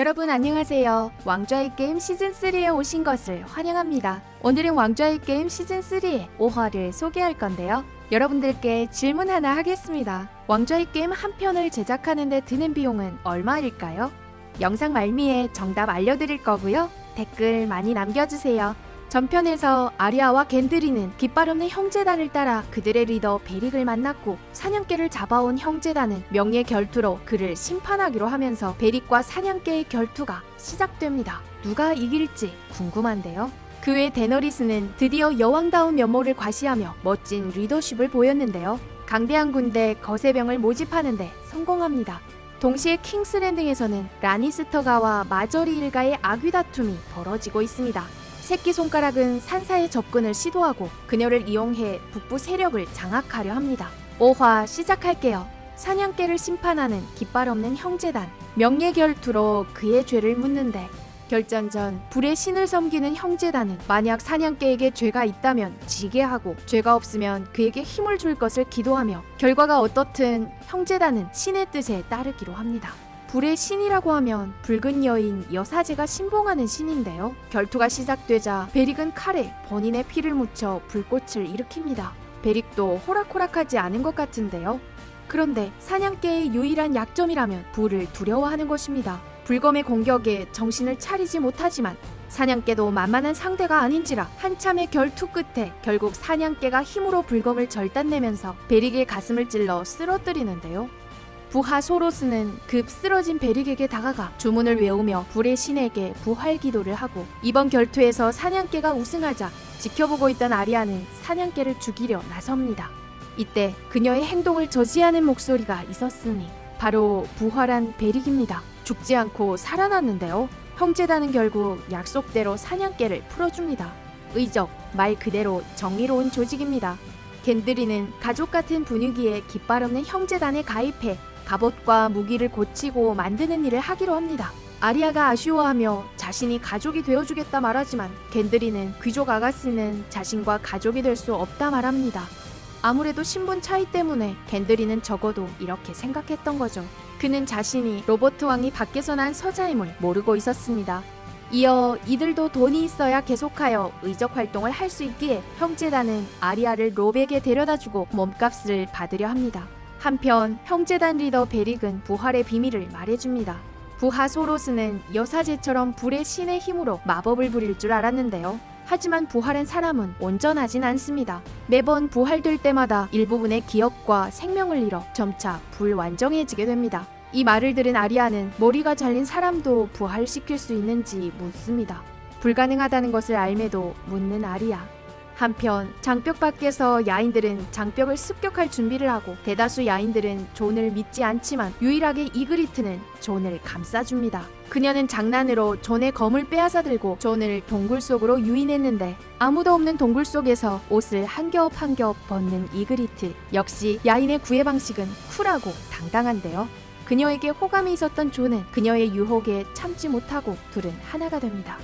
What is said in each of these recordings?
여러분 안녕하세요. 왕좌의 게임 시즌3에 오신 것을 환영합니다. 오늘은 왕좌의 게임 시즌3의 5화를 소개할 건데요. 여러분들께 질문 하나 하겠습니다. 왕좌의 게임 한 편을 제작하는 데 드는 비용은 얼마일까요? 영상 말미에 정답 알려드릴 거고요. 댓글 많이 남겨주세요. 전편에서 아리아와 겐드리는 깃발 없는 형제단을 따라 그들의 리더 베릭을 만났고 사냥개를 잡아온 형제단은 명예 결투로 그를 심판하기로 하면서 베릭과 사냥개의 결투가 시작됩니다. 누가 이길지 궁금한데요. 그 외 데너리스는 드디어 여왕다운 면모를 과시하며 멋진 리더십을 보였는데요. 강대한 군대 거세병을 모집하는데 성공합니다. 동시에 킹스랜딩에서는 라니스터가와 마저리 일가의 악귀 다툼이 벌어지고 있습니다. 새끼손가락은 산사의 접근을 시도하고 그녀를 이용해 북부 세력을 장악하려 합니다. 5화 시작할게요. 사냥개를 심판하는 깃발 없는 형제단. 명예결투로 그의 죄를 묻는데 결전 전 불의 신을 섬기는 형제단은 만약 사냥개에게 죄가 있다면 지게 하고 죄가 없으면 그에게 힘을 줄 것을 기도하며 결과가 어떻든 형제단은 신의 뜻에 따르기로 합니다. 불의 신이라고 하면 붉은 여인 여사제가 신봉하는 신인데요. 결투가 시작되자 베릭은 칼에 본인의 피를 묻혀 불꽃을 일으킵니다. 베릭도 호락호락하지 않은 것 같은데요. 그런데 사냥개의 유일한 약점이라면 불을 두려워하는 것입니다. 불검의 공격에 정신을 차리지 못하지만 사냥개도 만만한 상대가 아닌지라 한참의 결투 끝에 결국 사냥개가 힘으로 불검을 절단내면서 베릭의 가슴을 찔러 쓰러뜨리는데요. 부하 소로스는 급 쓰러진 베릭에게 다가가 주문을 외우며 불의 신에게 부활 기도를 하고 이번 결투에서 사냥개가 우승하자 지켜보고 있던 아리아는 사냥개를 죽이려 나섭니다. 이때 그녀의 행동을 저지하는 목소리가 있었으니 바로 부활한 베릭입니다. 죽지 않고 살아났는데요. 형제단은 결국 약속대로 사냥개를 풀어줍니다. 의적, 말 그대로 정의로운 조직입니다. 겐드리는 가족 같은 분위기에 깃발 없는 형제단에 가입해 갑옷과 무기를 고치고 만드는 일을 하기로 합니다. 아리아가 아쉬워하며 자신이 가족이 되어주겠다 말하지만 겐드리는 귀족 아가씨는 자신과 가족이 될 수 없다 말합니다. 아무래도 신분 차이 때문에 겐드리는 적어도 이렇게 생각했던 거죠. 그는 자신이 로버트 왕이 밖에서 난 서자임을 모르고 있었습니다. 이어 이들도 돈이 있어야 계속하여 의적 활동을 할 수 있기에 형제단은 아리아를 롭에게 데려다주고 몸값을 받으려 합니다. 한편 형제단 리더 베릭은 부활의 비밀을 말해줍니다. 부하 소로스는 여사제처럼 불의 신의 힘으로 마법을 부릴 줄 알았는데요. 하지만 부활한 사람은 온전하진 않습니다. 매번 부활될 때마다 일부분의 기억과 생명을 잃어 점차 불완전해지게 됩니다. 이 말을 들은 아리아는 머리가 잘린 사람도 부활시킬 수 있는지 묻습니다. 불가능하다는 것을 알매도 묻는 아리아. 한편 장벽 밖에서 야인들은 장벽을 습격할 준비를 하고 대다수 야인들은 존을 믿지 않지만 유일하게 이그리트는 존을 감싸줍니다. 그녀는 장난으로 존의 검을 빼앗아 들고 존을 동굴 속으로 유인했는데 아무도 없는 동굴 속에서 옷을 한 겹 한 겹 벗는 이그리트. 역시 야인의 구애 방식은 쿨하고 당당한데요. 그녀에게 호감이 있었던 존은 그녀의 유혹에 참지 못하고 둘은 하나가 됩니다.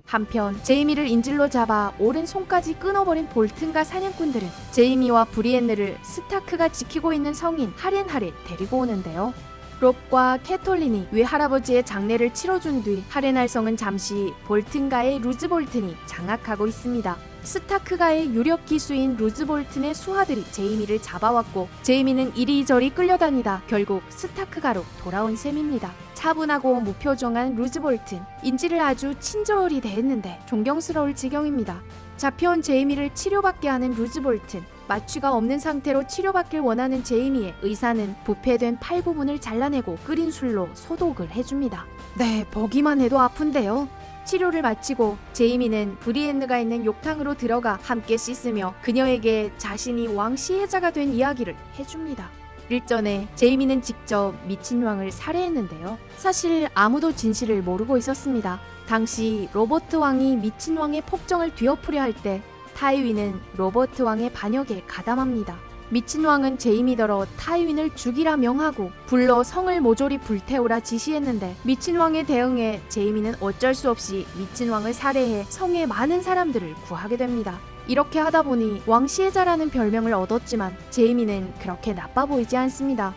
한편 제이미를 인질로 잡아 오른손까지 끊어버린 볼튼과 사냥꾼들은 제이미와 브리엔느를 스타크가 지키고 있는 성인 하렌하를 데리고 오는데요. 롭과 캐톨린이 외할아버지의 장례를 치러준 뒤 하렌할 성은 잠시 볼튼가의 루즈볼튼이 장악하고 있습니다. 스타크가의 유력 기수인 루즈볼튼의 수하들이 제이미를 잡아왔고 제이미는 이리저리 끌려다니다 결국 스타크가로 돌아온 셈입니다. 차분하고 무표정한 루즈볼튼, 인지를 아주 친절히 대했는데 존경스러울 지경입니다. 잡혀온 제이미를 치료받게 하는 루즈볼튼, 마취가 없는 상태로 치료받길 원하는 제이미의 의사는 부패된 팔 부분을 잘라내고 끓인 술로 소독을 해줍니다. 네, 보기만 해도 아픈데요. 치료를 마치고 제이미는 브리엔느가 있는 욕탕으로 들어가 함께 씻으며 그녀에게 자신이 왕 시혜자가 된 이야기를 해줍니다. 일전에 제이미는 직접 미친 왕을 살해했는데요. 사실 아무도 진실을 모르고 있었습니다. 당시 로버트 왕이 미친 왕의 폭정을 뒤엎으려 할 때 타이윈은 로버트 왕의 반역에 가담합니다. 미친 왕은 제이미더러 타이윈을 죽이라 명하고 불러 성을 모조리 불태우라 지시했는데 미친 왕에 대응해 제이미는 어쩔 수 없이 미친 왕을 살해해 성의 많은 사람들을 구하게 됩니다. 이렇게 하다 보니 왕시혜자라는 별명을 얻었지만 제이미는 그렇게 나빠 보이지 않습니다.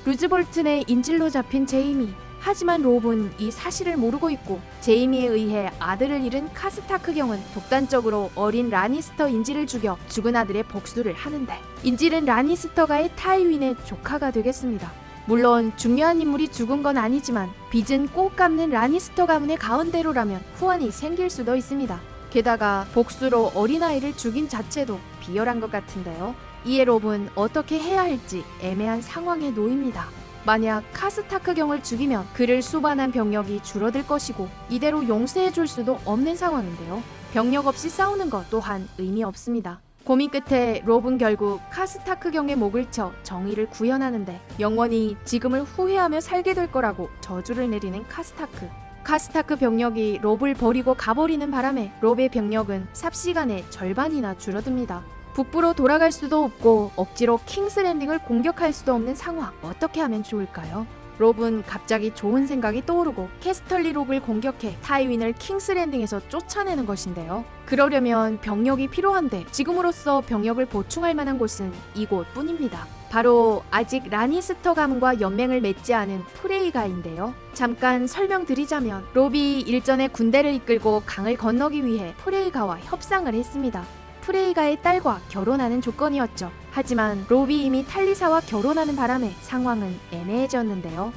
루즈볼튼의 인질로 잡힌 제이미. 하지만 롭은 이 사실을 모르고 있고 제이미에 의해 아들을 잃은 카스타크 경은 독단적으로 어린 라니스터 인질을 죽여 죽은 아들의 복수를 하는데 인질은 라니스터가의 타이윈의 조카가 되겠습니다. 물론 중요한 인물이 죽은 건 아니지만 빚은 꼭 갚는 라니스터 가문의 가운데로라면 후환이 생길 수도 있습니다. 게다가 복수로 어린아이를 죽인 자체도 비열한 것 같은데요. 이에 롭은 어떻게 해야 할지 애매한 상황에 놓입니다. 만약 카스타크 경을 죽이면 그를 수반한 병력이 줄어들 것이고 이대로 용서해줄 수도 없는 상황인데요. 병력 없이 싸우는 것 또한 의미 없습니다. 고민 끝에 롭은 결국 카스타크 경의 목을 쳐 정의를 구현하는데 영원히 지금을 후회하며 살게 될 거라고 저주를 내리는 카스타크. 카스타크 병력이 롭을 버리고 가버리는 바람에 롭의 병력은 삽시간에 절반이나 줄어듭니다. 북부로 돌아갈 수도 없고 억지로 킹스랜딩을 공격할 수도 없는 상황. 어떻게 하면 좋을까요? 롭은 갑자기 좋은 생각이 떠오르고 캐스털리 록을 공격해 타이윈을 킹스랜딩에서 쫓아내는 것인데요. 그러려면 병력이 필요한데 지금으로서 병력을 보충할 만한 곳은 이곳뿐입니다. 바로 아직 라니스터 가문과 연맹을 맺지 않은 프레이가인데요. 잠깐 설명드리자면 롭이 일전에 군대를 이끌고 강을 건너기 위해 프레이가와 협상을 했습니다. 프레이가의 딸과 결혼하는 조건이었죠. 하지만 롭이 이미 탈리사와 결혼하는 바람에 상황은 애매해졌는데요.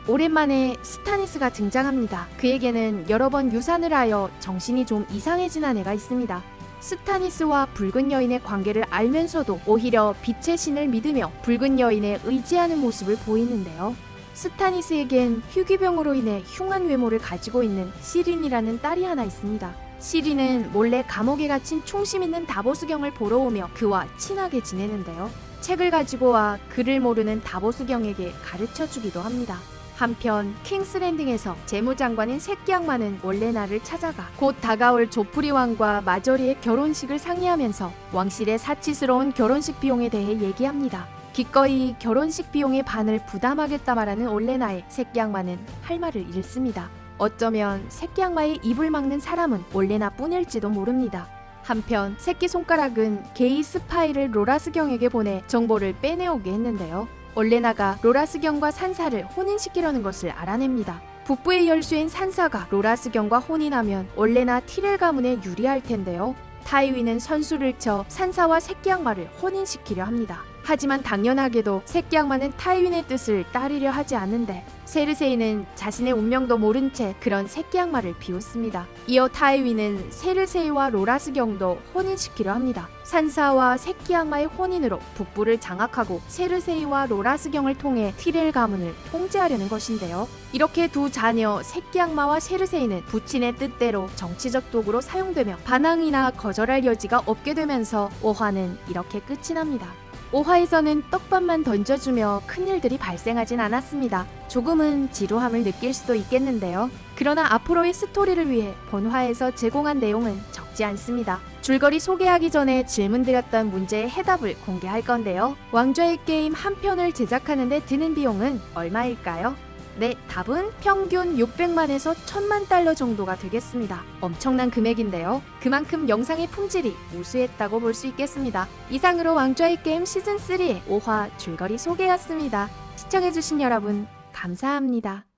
오랜만에 스타니스가 등장합니다. 그에게는 여러 번 유산을 하여 정신이 좀 이상해진 아내가 있습니다. 스타니스와 붉은 여인의 관계를 알면서도 오히려 빛의 신을 믿으며 붉은 여인에 의지하는 모습을 보이는데요. 스타니스에겐 휴기병으로 인해 흉한 외모를 가지고 있는 시린이라는 딸이 하나 있습니다. 시린은 몰래 감옥에 갇힌 총심 있는 다보스경을 보러 오며 그와 친하게 지내는데요. 책을 가지고 와 글을 모르는 다보스경에게 가르쳐주기도 합니다. 한편 킹스랜딩에서 재무장관인 새끼 악마는 올레나를 찾아가 곧 다가올 조프리 왕과 마저리의 결혼식을 상의하면서 왕실의 사치스러운 결혼식 비용에 대해 얘기합니다. 기꺼이 결혼식 비용의 반을 부담하겠다 말하는 올레나의 새끼 악마는 할 말을 잃습니다. 어쩌면 새끼 악마의 입을 막는 사람은 올레나뿐일지도 모릅니다. 한편 새끼손가락은 게이 스파이를 로라스경에게 보내 정보를 빼내오게 했는데요. 올레나가 로라스경과 산사를 혼인시키려는 것을 알아냅니다. 북부의 열수인 산사가 로라스경과 혼인하면 올레나 티렐 가문에 유리할 텐데요. 타이윈은 선수를 쳐 산사와 새끼 악마를 혼인시키려 합니다. 하지만 당연하게도 새끼 악마는 타이윈의 뜻을 따르려 하지 않는데 세르세이는 자신의 운명도 모른 채 그런 새끼 악마를 비웃습니다. 이어 타이윈은 세르세이와 로라스경도 혼인시키려 합니다. 산사와 새끼 악마의 혼인으로 북부를 장악하고 세르세이와 로라스경을 통해 티렐 가문을 통제하려는 것인데요. 이렇게 두 자녀 새끼 악마와 세르세이는 부친의 뜻대로 정치적 도구로 사용되며 반항이나 거절할 여지가 없게 되면서 5화는 이렇게 끝이 납니다. 5화에서는 떡밥만 던져주며 큰일들이 발생하진 않았습니다. 조금은 지루함을 느낄 수도 있겠는데요. 그러나 앞으로의 스토리를 위해 본화에서 제공한 내용은 적지 않습니다. 줄거리 소개하기 전에 질문드렸던 문제의 해답을 공개할 건데요. 왕좌의 게임 한 편을 제작하는데 드는 비용은 얼마일까요? 네, 답은 평균 600만에서 1000만 달러 정도가 되겠습니다. 엄청난 금액인데요. 그만큼 영상의 품질이 우수했다고 볼 수 있겠습니다. 이상으로 왕좌의 게임 시즌3의 5화 줄거리 소개였습니다. 시청해주신 여러분 감사합니다.